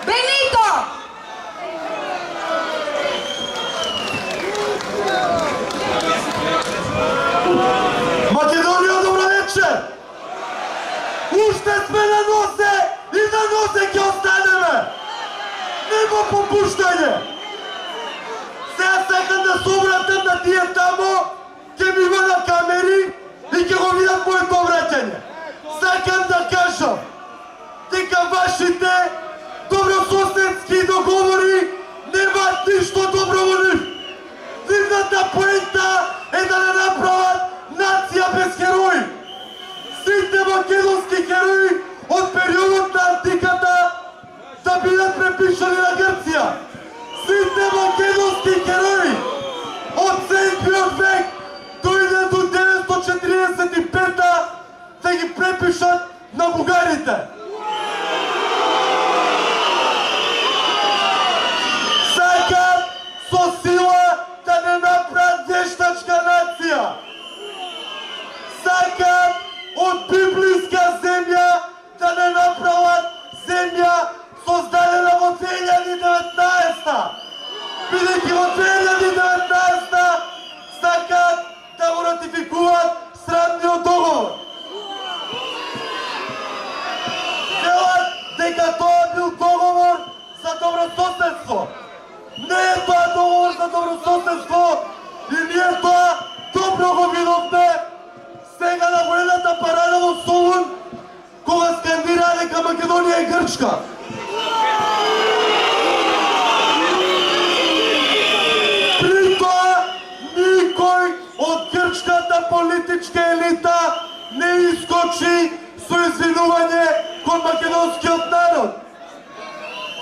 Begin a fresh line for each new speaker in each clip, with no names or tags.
Benito!
Македонија, добро вечер! Уште сме на носе и на носе ќе останеме! Нема попуштање! Сега сакам да се обратам на тие тамо, ќе ми има на камери и ќе го видат моето обраќање. Сакам да кажам дека вашите добрососедски договори немаат ништо добро во нив. Нивната поента е да не направат нација без херои. Сите македонски херои од периодот на антиката да бидат препишани на Грција. Сите македонски херои од 7 век дојде до 945 да ги препишат на бугарите. Сакат со сила да не направат вештачка нација. Сакат од библиска земја да не направат земја создадена во 2019. Бидејќи во 2019 сакат да го ратификуваат срамниот договор. Велат дека тоа бил договор за добрососедство. Не е тоа договор за добрососедство и ние тоа добро го видовме сега на воената парада во Солун, кога скандираа дека Македонија е Грчка. При тоа никој од грчката политичка елита не искочи со извинување кон македонскиот народ.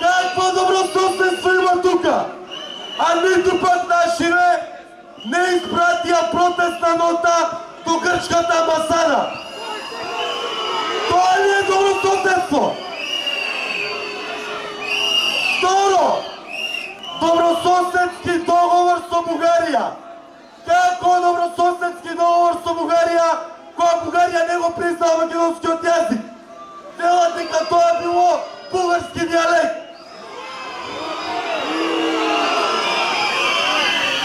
Какво добрососедство има тука? А ниту пак нашиве не испратија протестна нота до грчката амбасада. Тоа не е добрососедство. Второ, добрососедски договор со Бугарија. Како добрососедски договор со Бугарија, кога Бугарија не го признава македонскиот јазик? Велат дека тоа било бугарски дијалект.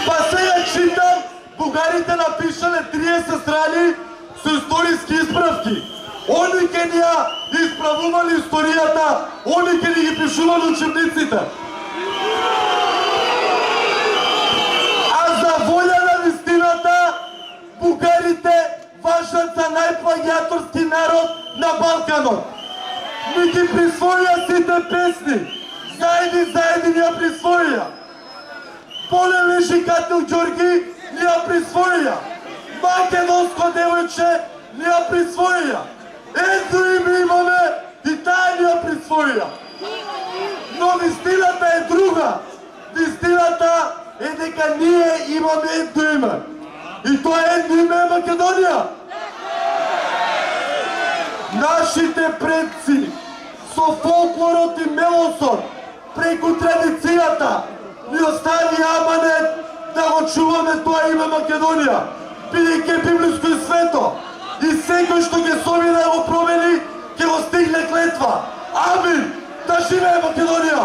Па сега читам, бугарите напишале 30 страни со историски исправки. Они ке ни ја исправували историјата, они ке ни ги пишували учебниците. А за волја на вистината, бугарите важат за најплагиаторски народ на Балканот. Ни ги присвоија сите песни, заедни ни ја присвоија. Поле лежи Катил Ѓорги ни ја присвоија. Македонско девојче ни ја присвоија. Ето име имаме и таа ни ја присвоија. Но вистината е друга. Вистината е дека ние имаме едно име. И тоа едно име е Македонија. Нашите предци со фолклорот и мелосот преку традицијата ни остави аманет да го чуваме тоа име Македонија, бидејќи е библиско и свето. И секој што ќе се обиде да го промени, ќе го стигне клетва. Амин! Да живее Македонија!